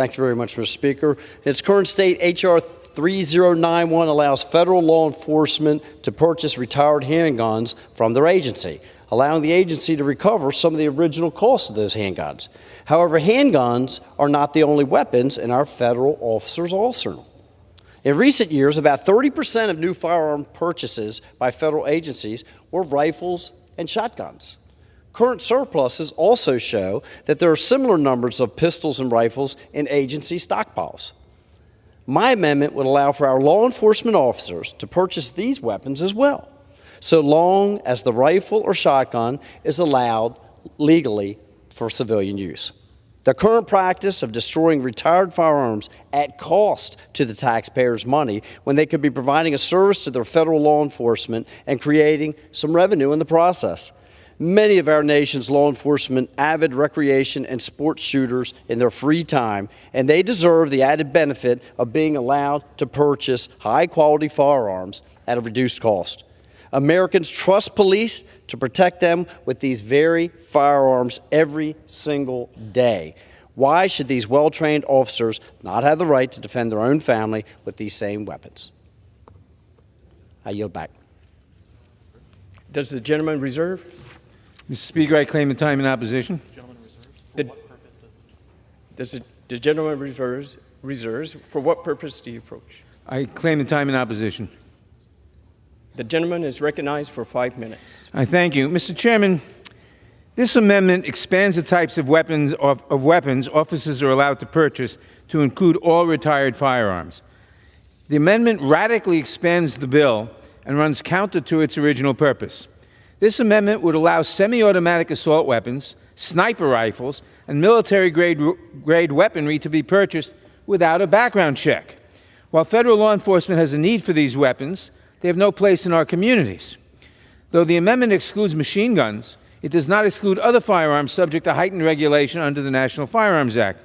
Thank you very much, Mr. Speaker. In its current state, H.R. 3091 allows federal law enforcement to purchase retired handguns from their agency, allowing the agency to recover some of the original costs of those handguns. However, handguns are not the only weapons in our federal officers' arsenal. In recent years, about 30% of new firearm purchases by federal agencies were rifles and shotguns. Current surpluses also show that there are similar numbers of pistols and rifles in agency stockpiles. My amendment would allow for our law enforcement officers to purchase these weapons as well, so long as the rifle or shotgun is allowed legally for civilian use. The current practice of destroying retired firearms at cost to the taxpayers' money when they could be providing a service to their federal law enforcement and creating some revenue in the process. Many of our nation's law enforcement avid recreation and sports shooters in their free time, and they deserve the added benefit of being allowed to purchase high-quality firearms at a reduced cost. Americans trust police to protect them with these very firearms every single day. Why should these well-trained officers not have the right to defend their own family with these same weapons? I yield back. Does the gentleman reserve? Mr. Speaker, I claim the time in opposition. Does the gentleman reserves? For what purpose do you approach? I claim the time in opposition. The gentleman is recognized for 5 minutes. I thank you. Mr. Chairman, this amendment expands the types of weapons officers are allowed to purchase to include all retired firearms. The amendment radically expands the bill and runs counter to its original purpose. This amendment would allow semi-automatic assault weapons, sniper rifles, and military-grade weaponry to be purchased without a background check. While federal law enforcement has a need for these weapons, they have no place in our communities. Though the amendment excludes machine guns, it does not exclude other firearms subject to heightened regulation under the National Firearms Act,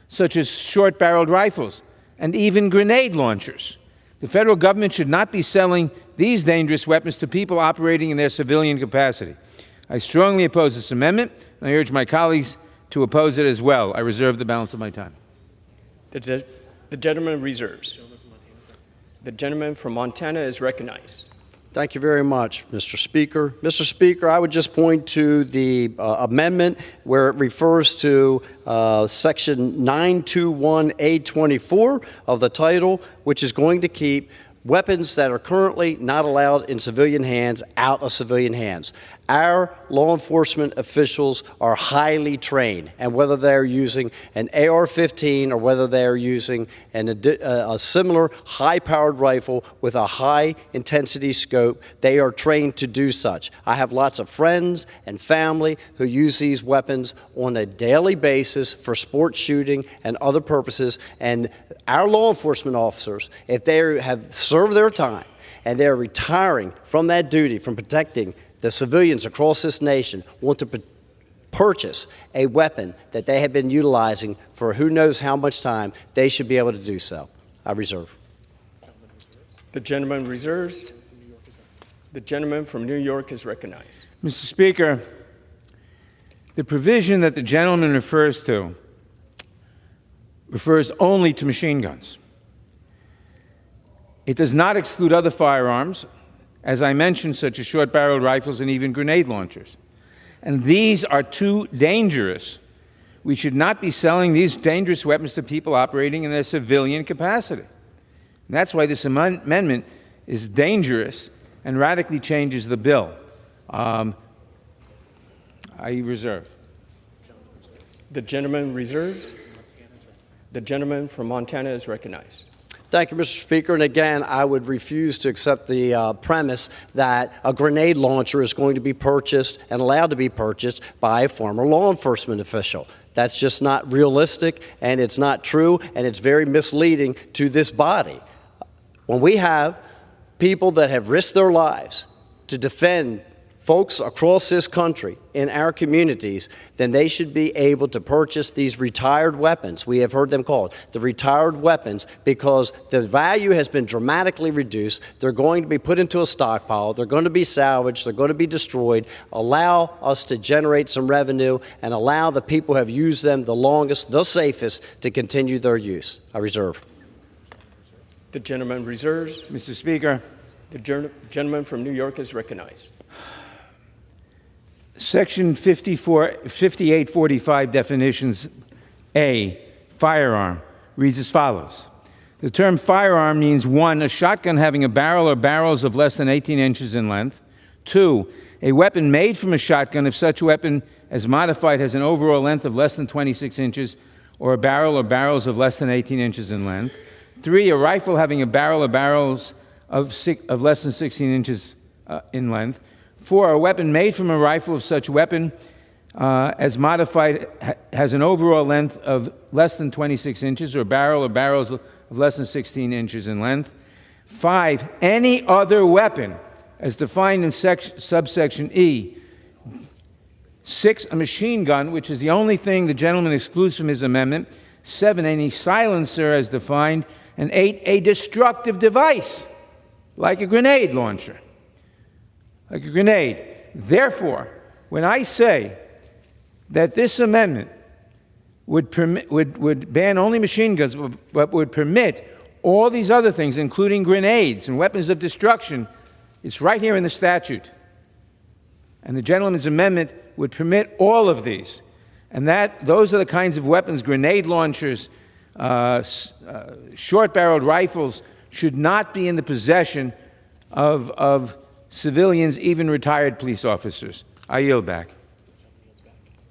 such as short-barreled rifles and even grenade launchers. The federal government should not be selling these dangerous weapons to people operating in their civilian capacity. I strongly oppose this amendment, and I urge my colleagues to oppose it as well. I reserve the balance of my time. The gentleman reserves. The gentleman from Montana is recognized. Thank you very much, Mr. Speaker. Mr. Speaker, I would just point to the amendment where it refers to Section 921A24 of the title, which is going to keep weapons that are currently not allowed in civilian hands out of civilian hands. Our law enforcement officials are highly trained, and whether they're using an AR-15 or whether they're using a similar high-powered rifle with a high-intensity scope, they are trained to do such. I have lots of friends and family who use these weapons on a daily basis for sports shooting and other purposes, and our law enforcement officers, if they have served their time and they're retiring from that duty, from protecting the civilians across this nation, want to purchase a weapon that they have been utilizing for who knows how much time, they should be able to do so. I reserve. The gentleman reserves. The gentleman from New York is recognized. Mr. Speaker, the provision that the gentleman refers to refers only to machine guns. It does not exclude other firearms, as I mentioned, such as short-barreled rifles and even grenade launchers. And these are too dangerous. We should not be selling these dangerous weapons to people operating in their civilian capacity. And that's why this amendment is dangerous and radically changes the bill. I reserve. The gentleman reserves. The gentleman from Montana is recognized. Thank you, Mr. Speaker. And again, I would refuse to accept the premise that a grenade launcher is going to be purchased and allowed to be purchased by a former law enforcement official. That's just not realistic, and it's not true, and it's very misleading to this body. When we have people that have risked their lives to defend folks across this country, in our communities, then they should be able to purchase these retired weapons. We have heard them called the retired weapons because the value has been dramatically reduced. They're going to be put into a stockpile. They're going to be salvaged. They're going to be destroyed. Allow us to generate some revenue and allow the people who have used them the longest, the safest, to continue their use. I reserve. The gentleman reserves. Mr. Speaker, The gentleman from New York is recognized. Section 5845 definitions A, firearm, reads as follows. The term firearm means 1, a shotgun having a barrel or barrels of less than 18 inches in length. 2, a weapon made from a shotgun if such weapon as modified has an overall length of less than 26 inches or a barrel or barrels of less than 18 inches in length. 3, a rifle having a barrel or barrels of less than 16 inches in length. 4, a weapon made from a rifle of such weapon as modified has an overall length of less than 26 inches or barrel or barrels of less than 16 inches in length. 5, any other weapon as defined in subsection E. 6, a machine gun, which is the only thing the gentleman excludes from his amendment. 7, any silencer as defined. And 8, a destructive device, like a grenade launcher. Like a grenade. Therefore, when I say that this amendment would ban only machine guns, but would permit all these other things, including grenades and weapons of destruction, it's right here in the statute. And the gentleman's amendment would permit all of these. And those are the kinds of weapons, grenade launchers, short-barreled rifles, should not be in the possession of civilians, even retired police officers. I yield back.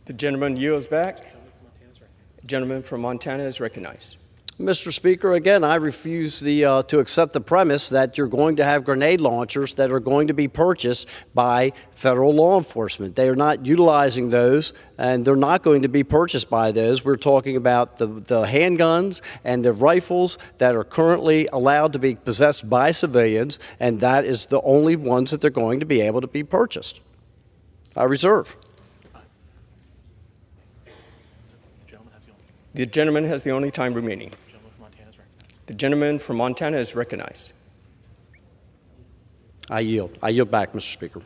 The gentleman yields back. The gentleman from Montana is recognized. Mr. Speaker, again, I refuse to accept the premise that you're going to have grenade launchers that are going to be purchased by federal law enforcement. They are not utilizing those, and they're not going to be purchased by those. We're talking about the handguns and the rifles that are currently allowed to be possessed by civilians, and that is the only ones that they're going to be able to be purchased. I reserve. The gentleman has the only time remaining. The gentleman from Montana is recognized. I yield. I yield back, Mr. Speaker.